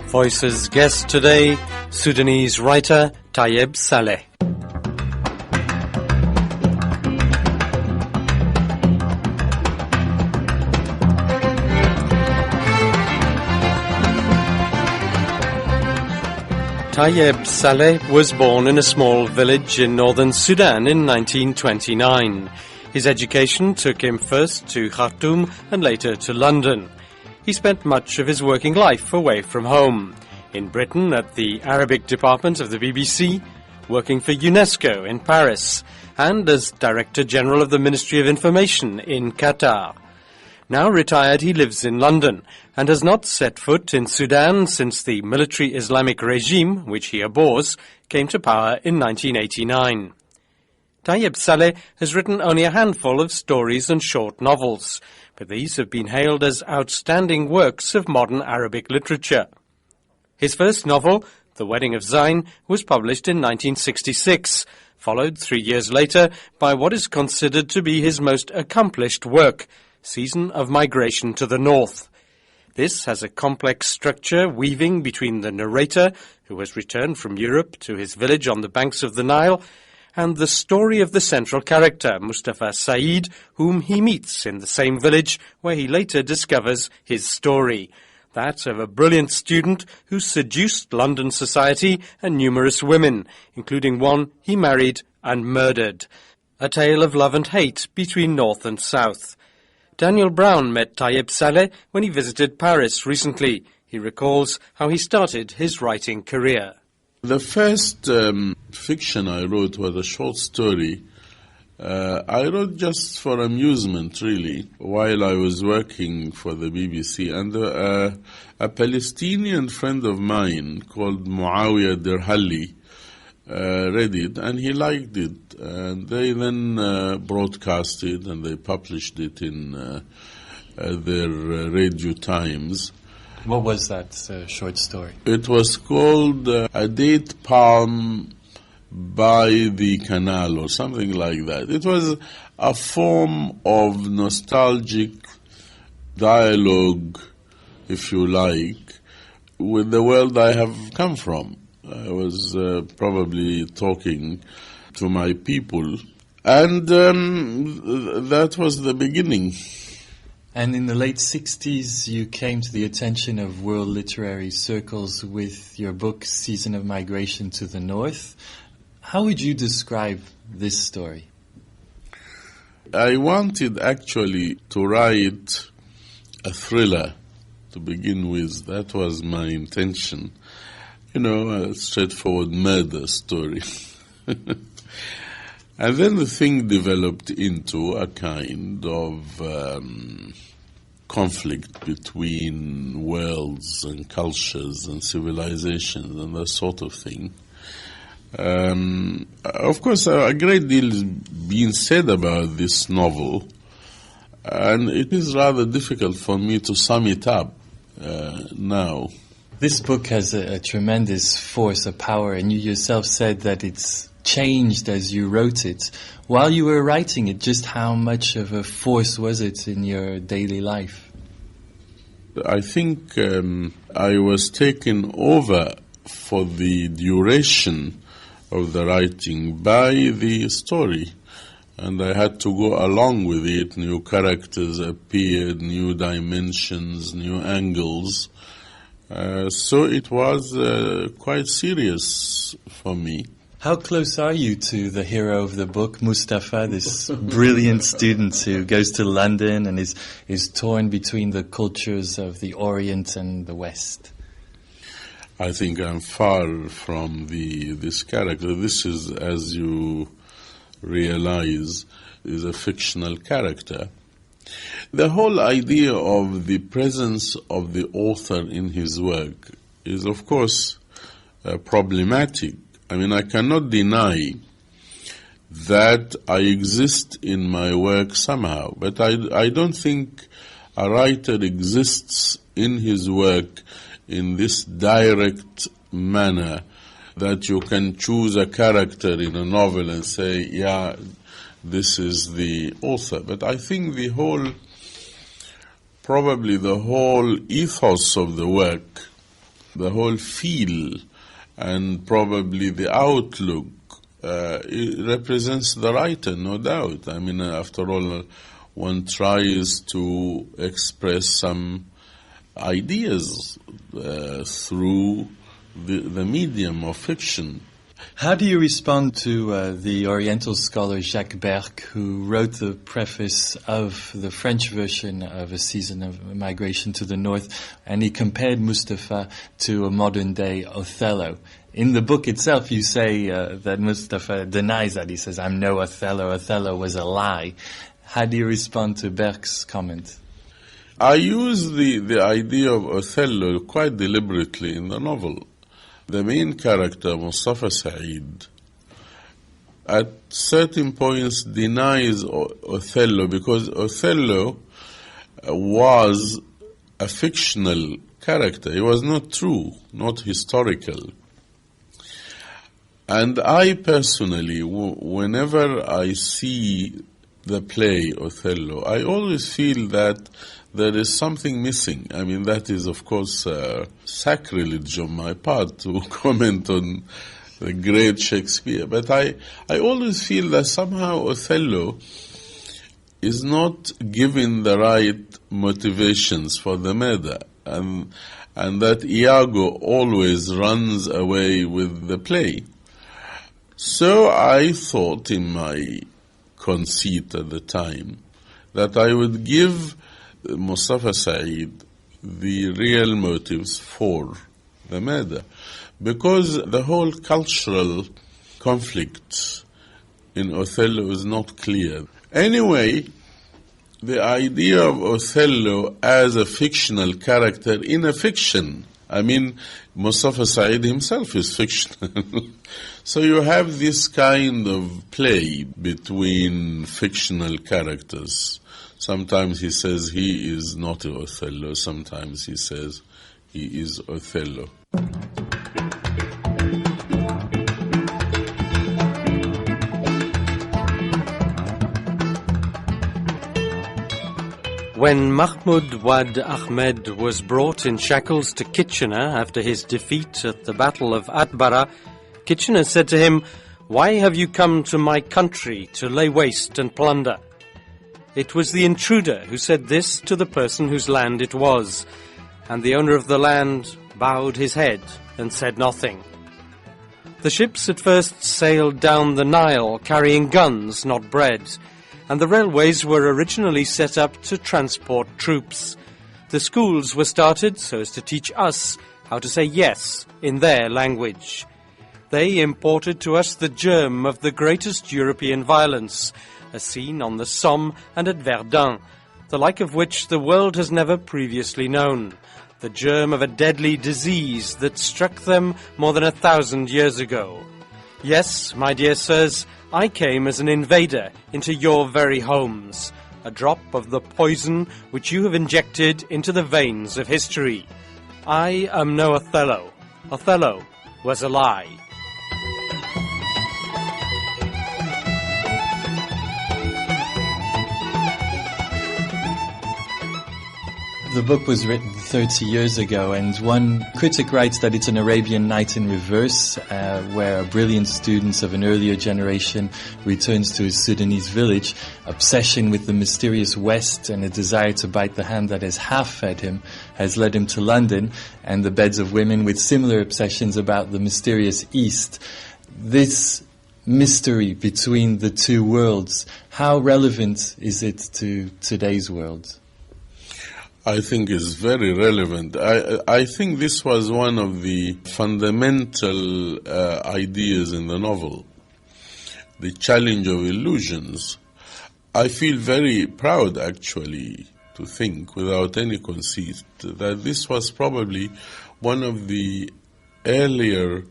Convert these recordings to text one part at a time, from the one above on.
Voices guest today, Sudanese writer Tayyib Saleh. Tayyib Saleh was born in a small village in northern Sudan in 1929. His education took him first to Khartoum and later to London. He spent much of his working life away from home, in Britain at the Arabic department of the BBC, working for UNESCO in Paris, and as Director General of the Ministry of Information in Qatar. Now retired, he lives in London and has not set foot in Sudan since the military Islamic regime, which he abhors, came to power in 1989. Tayyib Saleh has written only a handful of stories and short novels, but these have been hailed as outstanding works of modern Arabic literature. His first novel, The Wedding of Zayn, was published in 1966, followed 3 years later by what is considered to be his most accomplished work, Season of Migration to the North. This has a complex structure weaving between the narrator, who has returned from Europe to his village on the banks of the Nile, and the story of the central character, Mustafa Said, whom he meets in the same village where he later discovers his story, that of a brilliant student who seduced London society and numerous women, including one he married and murdered. A tale of love and hate between North and South. Daniel Brown met Tayyib Saleh when he visited Paris recently. He recalls how he started his writing career. The first fiction I wrote was a short story. I wrote just for amusement, really, while I was working for the BBC. And a Palestinian friend of mine called Muawiyah Dirhali read it, and he liked it. And they then broadcast it, and they published it in their Radio Times. What was that short story? It was called A Date Palm by the Canal or something like that. It was a form of nostalgic dialogue, if you like, with the world I have come from. I was probably talking to my people, and that was the beginning. And in the late 60s, you came to the attention of world literary circles with your book, Season of Migration to the North. How would you describe this story? I wanted actually to write a thriller to begin with. That was my intention. You know, a straightforward murder story. And then the thing developed into a kind of conflict between worlds and cultures and civilizations and that sort of thing. Of course, a great deal is being said about this novel, and it is rather difficult for me to sum it up now. This book has a tremendous force, a power, and you yourself said that it's changed as you wrote it. While you were writing it, just how much of a force was it in your daily life? I think I was taken over for the duration of the writing by the story, and I had to go along with it. New characters appeared, new dimensions, new angles. So it was quite serious for me. How close are you to the hero of the book, Mustafa, this brilliant student who goes to London and is torn between the cultures of the Orient and the West? I think I'm far from this character. This is, as you realize, is a fictional character. The whole idea of the presence of the author in his work is, of course, problematic. I mean, I cannot deny that I exist in my work somehow, but I don't think a writer exists in his work in this direct manner that you can choose a character in a novel and say, yeah, this is the author. But I think probably the whole ethos of the work the whole feel and probably the outlook it represents the writer, no doubt. I mean, after all, one tries to express some ideas through the medium of fiction. How do you respond to the Oriental scholar Jacques Berck, who wrote the preface of the French version of A Season of Migration to the North, and he compared Mustafa to a modern-day Othello? In the book itself, you say that Mustafa denies that. He says, "I'm no Othello. Othello was a lie." How do you respond to Berck's comment? I use the idea of Othello quite deliberately in the novel. The main character, Mustafa Saeed, at certain points denies Othello because Othello was a fictional character. He was not true, not historical. And I personally, whenever I see the play Othello, I always feel that there is something missing. I mean, that is, of course, sacrilege on my part to comment on the great Shakespeare. But I always feel that somehow Othello is not given the right motivations for the murder, and that Iago always runs away with the play. So I thought in my conceit at the time that I would give Mustafa Saeed the real motives for the murder, because the whole cultural conflict in Othello is not clear. Anyway, the idea of Othello as a fictional character in a fiction, I mean, Mustafa Saeed himself is fictional. So you have this kind of play between fictional characters. Sometimes he says he is not Othello, sometimes he says he is Othello. When Mahmud Wad Ahmed was brought in shackles to Kitchener after his defeat at the Battle of Atbara, Kitchener said to him, "Why have you come to my country to lay waste and plunder?" It was the intruder who said this to the person whose land it was, and the owner of the land bowed his head and said nothing. The ships at first sailed down the Nile carrying guns, not bread, and the railways were originally set up to transport troops. The schools were started so as to teach us how to say yes in their language. They imported to us the germ of the greatest European violence, as seen on the Somme and at Verdun, the like of which the world has never previously known, the germ of a deadly disease that struck them more than 1,000 years ago. Yes, my dear sirs, I came as an invader into your very homes, a drop of the poison which you have injected into the veins of history. I am no Othello. Othello was a lie. The book was written 30 years ago, and one critic writes that it's an Arabian Night in reverse, where a brilliant student of an earlier generation returns to his Sudanese village. Obsession with the mysterious West and a desire to bite the hand that has half-fed him has led him to London and the beds of women with similar obsessions about the mysterious East. This mystery between the two worlds, how relevant is it to today's world? I think is very relevant. I think this was one of the fundamental ideas in the novel, the challenge of illusions. I feel very proud, actually, to think, without any conceit, that this was probably one of the earlier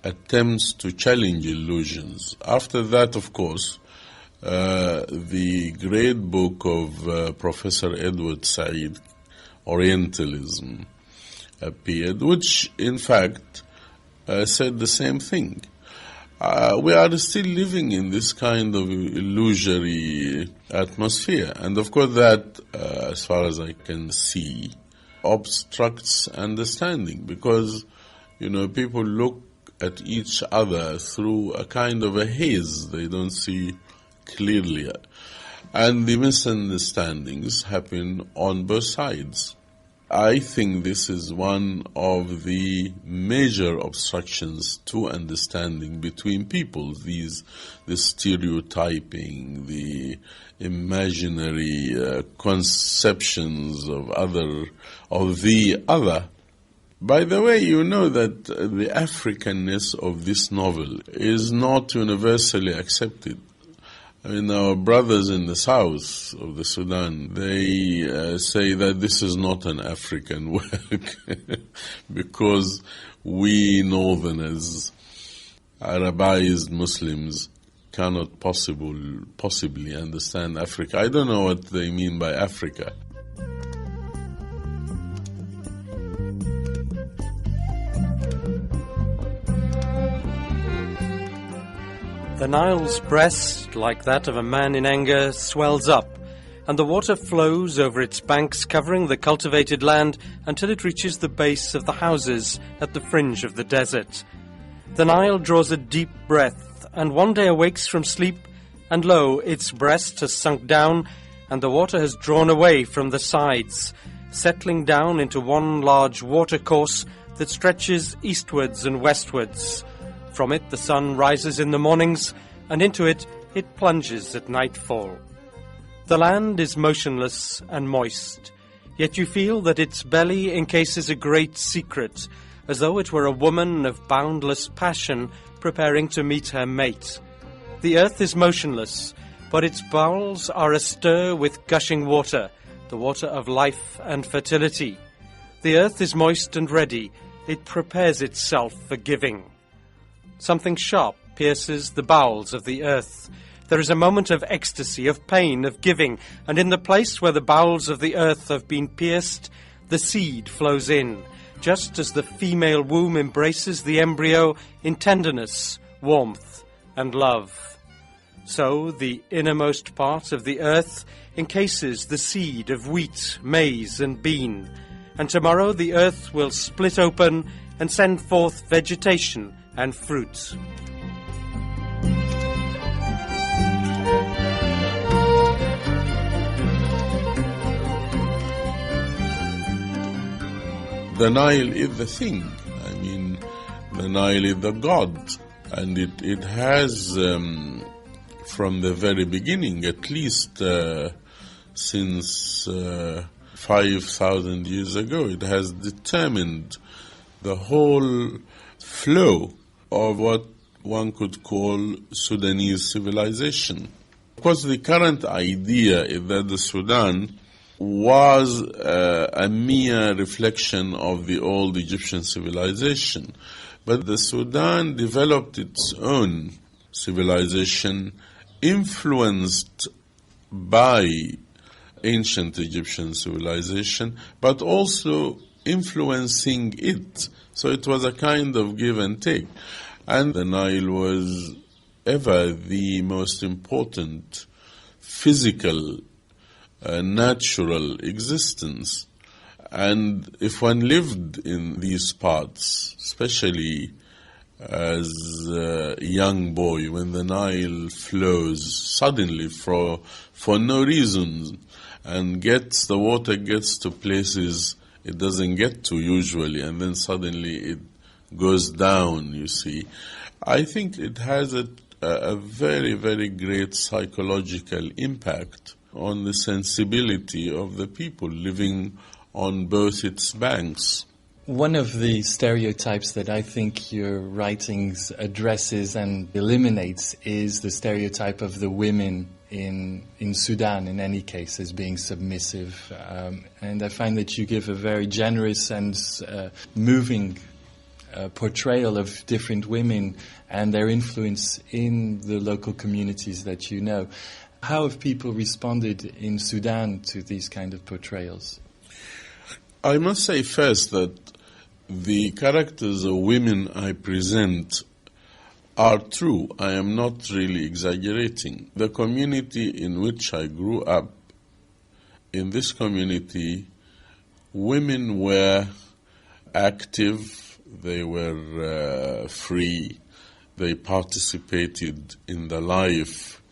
attempts to challenge illusions. After that, of course, the great book of Professor Edward Said, Orientalism, appeared, which in fact said the same thing. We are still living in this kind of illusory atmosphere, and of course that, as far as I can see, obstructs understanding because, people look at each other through a kind of a haze. They don't see clearly. And the misunderstandings happen on both sides. I think this is one of the major obstructions to understanding between people, the stereotyping, the imaginary conceptions of the other. By the way, you know that the Africanness of this novel is not universally accepted. I mean, our brothers in the south of the Sudan, they say that this is not an African work because we northerners, Arabized Muslims, cannot possibly understand Africa. I don't know what they mean by Africa. The Nile's breast, like that of a man in anger, swells up, and the water flows over its banks, covering the cultivated land until it reaches the base of the houses at the fringe of the desert. The Nile draws a deep breath, and one day awakes from sleep, and lo, its breast has sunk down, and the water has drawn away from the sides, settling down into one large watercourse that stretches eastwards and westwards. From it the sun rises in the mornings, and into it plunges at nightfall. The land is motionless and moist, yet you feel that its belly encases a great secret, as though it were a woman of boundless passion preparing to meet her mate. The earth is motionless, but its bowels are astir with gushing water, the water of life and fertility. The earth is moist and ready, it prepares itself for giving. Something sharp pierces the bowels of the earth. There is a moment of ecstasy, of pain, of giving, and in the place where the bowels of the earth have been pierced, the seed flows in, just as the female womb embraces the embryo in tenderness, warmth, and love. So the innermost part of the earth encases the seed of wheat, maize, and bean, and tomorrow the earth will split open and send forth vegetation and fruit. The Nile is the thing. I mean, the Nile is the god. And it has, from the very beginning, at least since 5,000 years ago, it has determined the whole flow of what one could call Sudanese civilization. Of course, the current idea is that the Sudan was a mere reflection of the old Egyptian civilization. But the Sudan developed its own civilization influenced by ancient Egyptian civilization, but also influencing it. So it was a kind of give and take. And the Nile was ever the most important physical, natural existence. And if one lived in these parts, especially as a young boy, when the Nile flows suddenly for no reason, and the water gets to places it doesn't get to usually, and then suddenly it goes down, you see. I think it has a very, very great psychological impact on the sensibility of the people living on both its banks. One of the stereotypes that I think your writings addresses and eliminates is the stereotype of the women in Sudan, in any case, as being submissive. And I find that you give a very generous and moving portrayal of different women and their influence in the local communities that you know. How have people responded in Sudan to these kind of portrayals? I must say first that the characters of women I present are true. I am not really exaggerating. The community in which I grew up, in this community, women were active, they were free, they participated in the life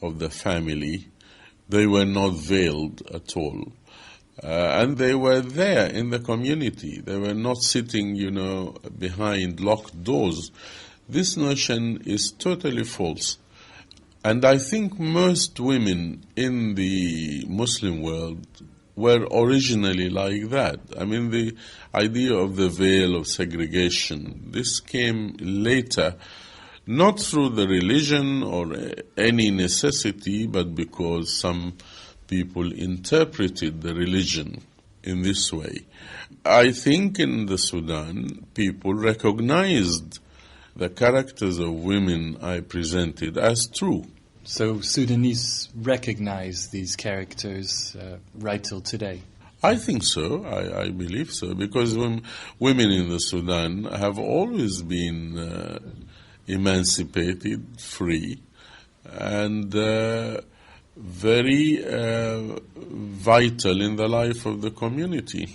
of the family, they were not veiled at all. And they were there in the community. They were not sitting, behind locked doors. This notion is totally false. And I think most women in the Muslim world were originally like that. I mean, the idea of the veil of segregation, this came later, not through the religion or any necessity, but because some people interpreted the religion in this way. I think in the Sudan, people recognized the characters of women I presented as true. So Sudanese recognize these characters right till today? I think so. I believe so, because women in the Sudan have always been emancipated, free, and very vital in the life of the community.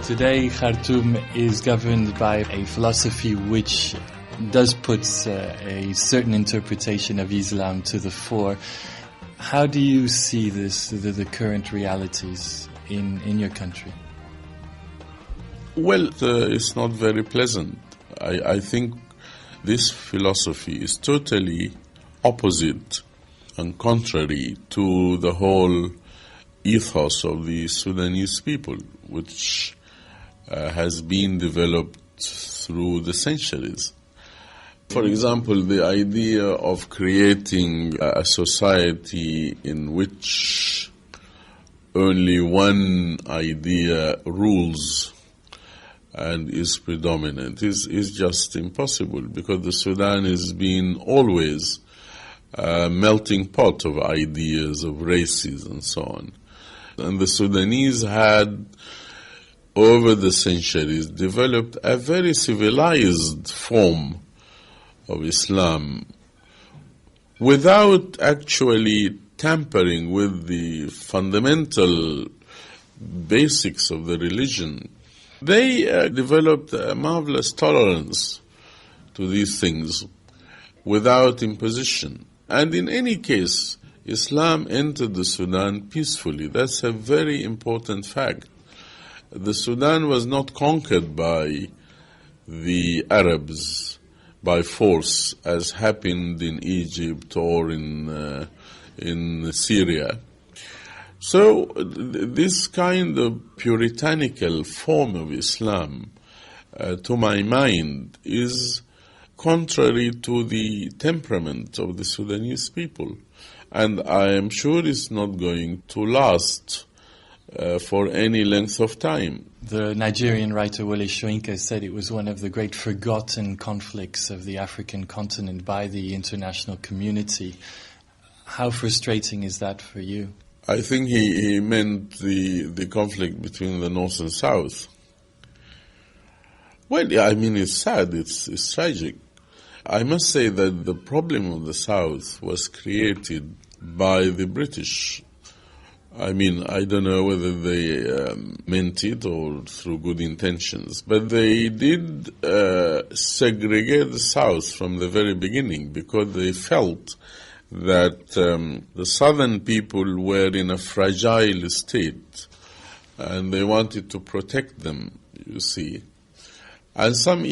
Today, Khartoum is governed by a philosophy which does put a certain interpretation of Islam to the fore. How do you see this, the current realities in your country? Well, it's not very pleasant. I think this philosophy is totally opposite and contrary to the whole ethos of the Sudanese people, which has been developed through the centuries. For example, the idea of creating a society in which only one idea rules and is predominant is just impossible, because the Sudan has been always a melting pot of ideas, of races and so on. And the Sudanese had, over the centuries, developed a very civilized form of Islam without actually tampering with the fundamental basics of the religion. They developed a marvelous tolerance to these things without imposition. And in any case, Islam entered the Sudan peacefully. That's a very important fact. The Sudan was not conquered by the Arabs by force, as happened in Egypt or in Syria. So this kind of puritanical form of Islam, to my mind, is contrary to the temperament of the Sudanese people. And I am sure it's not going to last for any length of time. The Nigerian writer Wole Soyinka said it was one of the great forgotten conflicts of the African continent by the international community. How frustrating is that for you? I think he meant the conflict between the North and South. Well, yeah, I mean, it's sad, it's tragic. I must say that the problem of the South was created by the British. I mean, I don't know whether they meant it or through good intentions, but they did segregate the South from the very beginning, because they felt that the southern people were in a fragile state and they wanted to protect them, you see. And some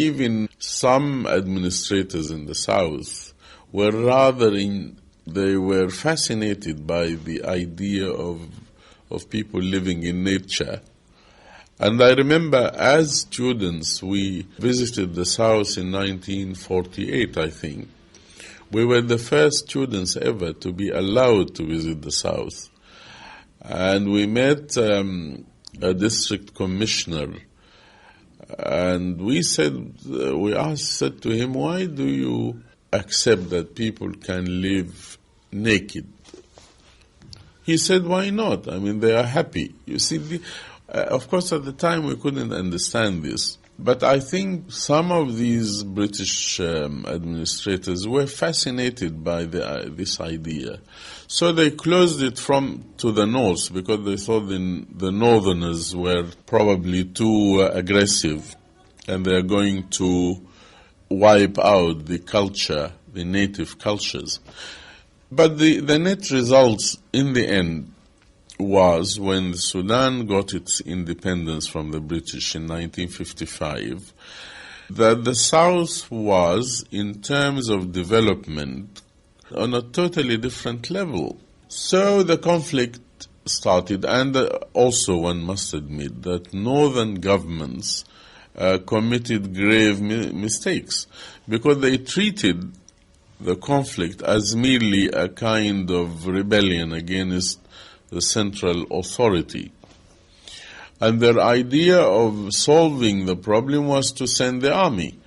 administrators in the South were they were fascinated by the idea of people living in nature. And I remember as students, we visited the South in 1948, I think. We were the first students ever to be allowed to visit the South. And we met a district commissioner. And we said to him, why do you accept that people can live naked? He said, why not? I mean, they are happy. You see, of course, at the time we couldn't understand this. But I think some of these British administrators were fascinated by this idea. So they closed it to the north because they thought the northerners were probably too aggressive and they're going to wipe out the culture, the native cultures. But the net results in the end was when Sudan got its independence from the British in 1955, that the South was, in terms of development, on a totally different level. So the conflict started, and also one must admit that northern governments committed grave mistakes because they treated the conflict as merely a kind of rebellion against the central authority. And their idea of solving the problem was to send the army.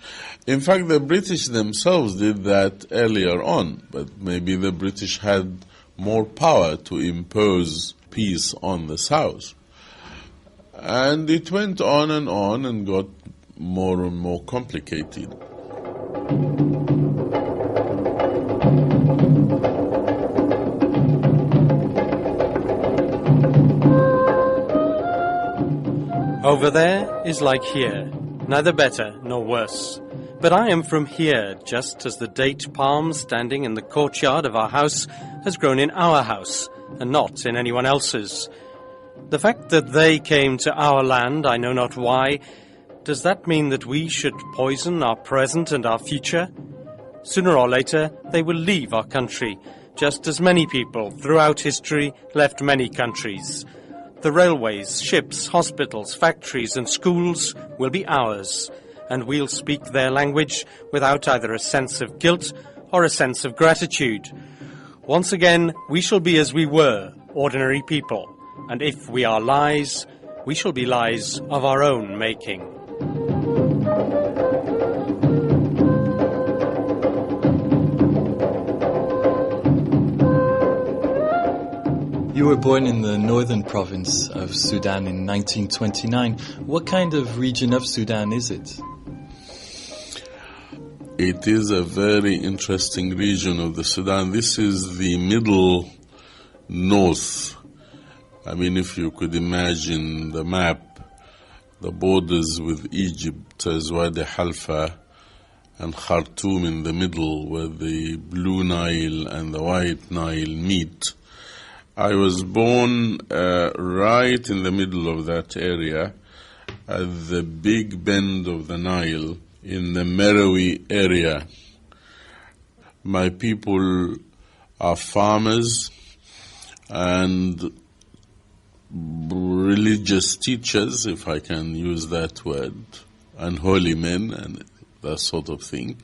In fact, the British themselves did that earlier on, but maybe the British had more power to impose peace on the South. And it went on and got more and more complicated. Over there is like here, neither better nor worse. But I am from here, just as the date palm standing in the courtyard of our house has grown in our house, and not in anyone else's. The fact that they came to our land, I know not why, does that mean that we should poison our present and our future? Sooner or later, they will leave our country, just as many people throughout history left many countries. The railways, ships, hospitals, factories and schools will be ours, and we'll speak their language without either a sense of guilt or a sense of gratitude. Once again, we shall be as we were, ordinary people, and if we are lies, we shall be lies of our own making. You were born in the northern province of Sudan in 1929. What kind of region of Sudan is it? It is a very interesting region of the Sudan. This is the middle north. I mean, if you could imagine the map, the borders with Egypt as Wadi Halfa and Khartoum in the middle, where the Blue Nile and the White Nile meet. I was born right in the middle of that area, at the big bend of the Nile, in the Merowe area. My people are farmers and religious teachers, if I can use that word, and holy men and that sort of thing.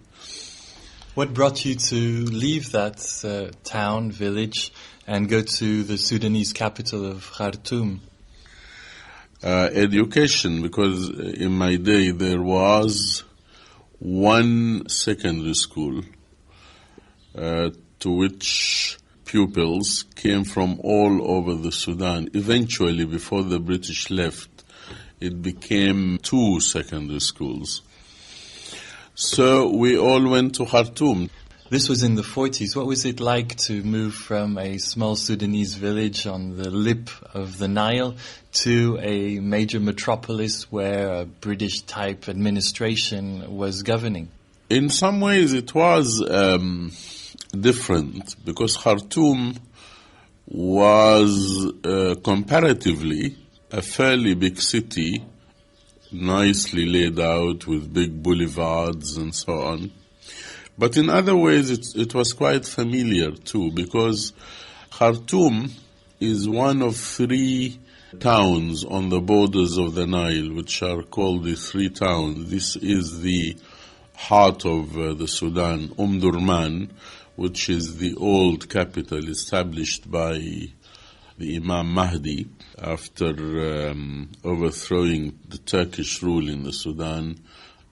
What brought you to leave that town, village, and go to the Sudanese capital of Khartoum? Education, because in my day there was one secondary school to which pupils came from all over the Sudan. Eventually, before the British left, it became 2 secondary schools. So we all went to Khartoum. This was in the 40s. What was it like to move from a small Sudanese village on the lip of the Nile to a major metropolis where a British-type administration was governing? In some ways it was different, because Khartoum was comparatively a fairly big city, nicely laid out with big boulevards and so on. But in other ways it was quite familiar too, because Khartoum is one of 3 towns on the borders of the Nile, which are called the 3 towns. This is the heart of the Sudan, Durman, which is the old capital established by the Imam Mahdi, after overthrowing the Turkish rule in the Sudan.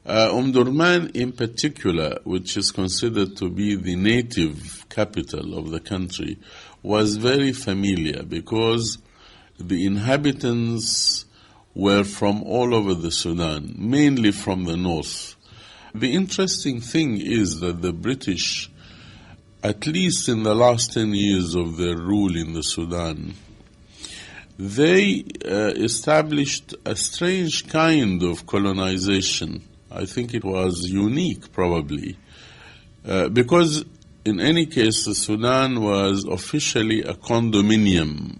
Durman in particular, which is considered to be the native capital of the country, was very familiar because the inhabitants were from all over the Sudan, mainly from the north. The interesting thing is that the British, at least in the last 10 years of their rule in the Sudan, they established a strange kind of colonization. I think it was unique, probably, because in any case, the Sudan was officially a condominium.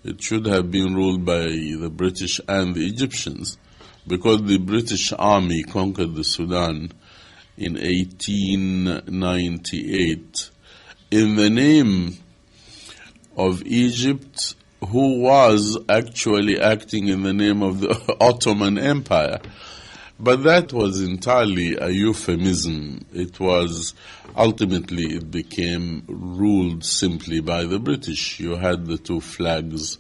It should have been ruled by the British and the Egyptians, because the British army conquered the Sudan in 1898 in the name of Egypt, who was actually acting in the name of the Ottoman Empire. But that was entirely a euphemism. It became ruled simply by the British. You had the two flags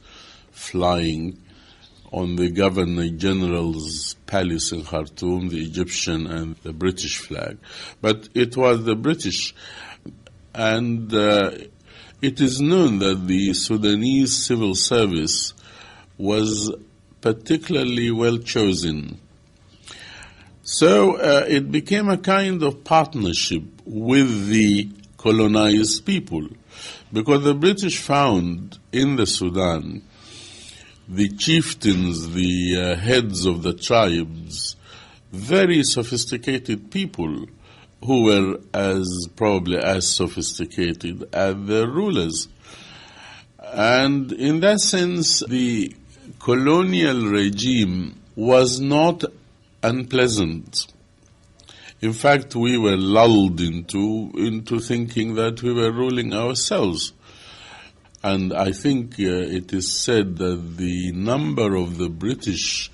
flying on the Governor General's palace in Khartoum, the Egyptian and the British flag. But it was the British. And it is known that the Sudanese civil service was particularly well chosen. So it became a kind of partnership with the colonized people, because the British found in the Sudan the chieftains, the heads of the tribes, very sophisticated people who were probably as sophisticated as their rulers. And in that sense, the colonial regime was not unpleasant. In fact, we were lulled into thinking that we were ruling ourselves. And I think it is said that the number of the British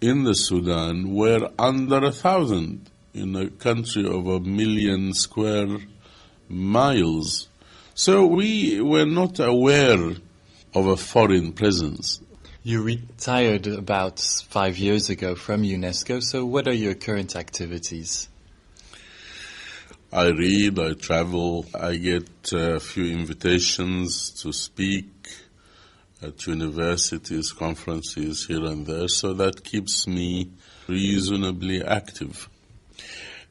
in the Sudan were under 1,000 in a country of 1 million square miles. So we were not aware of a foreign presence. You retired about 5 years ago from UNESCO, so what are your current activities? I read, I travel, I get a few invitations to speak at universities, conferences here and there, so that keeps me reasonably active.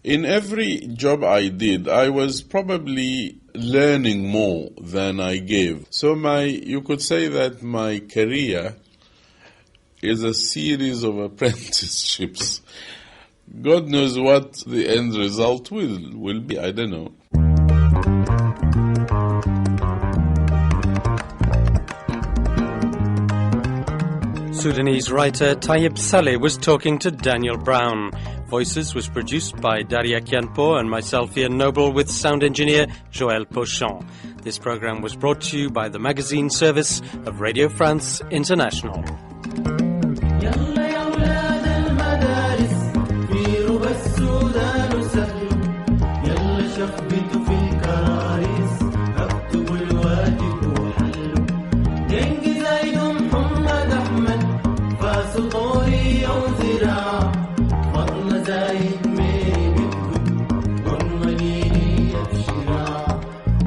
In every job I did, I was probably learning more than I gave. So you could say that my career is a series of apprenticeships. God knows what the end result will be. I don't know. Sudanese writer Tayyib Saleh was talking to Daniel Brown. Voices was produced by Daria Kianpo and myself, Ian Noble, with sound engineer Joël Pochon. This program was brought to you by the magazine service of Radio France International.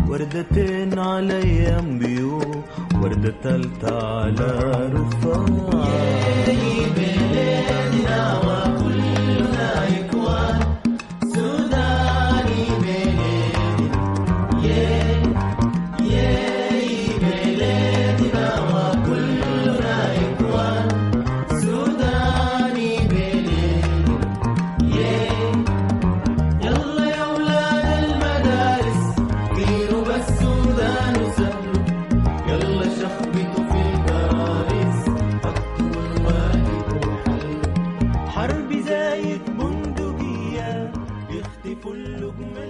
وردتين على ينبيو وردة تالتة على رفاق يا بلادنا وكلنا إخوان سوداني بلادنا يا بلادنا وكلنا إخوان سوداني بلادنا يلا يا أولاد المدارس طيروا بالسودان وسهلوا يلا شخبطوا في الكراريس حطوا الواجب وحلوا حرب زايد بندقية يختفوا اللقمة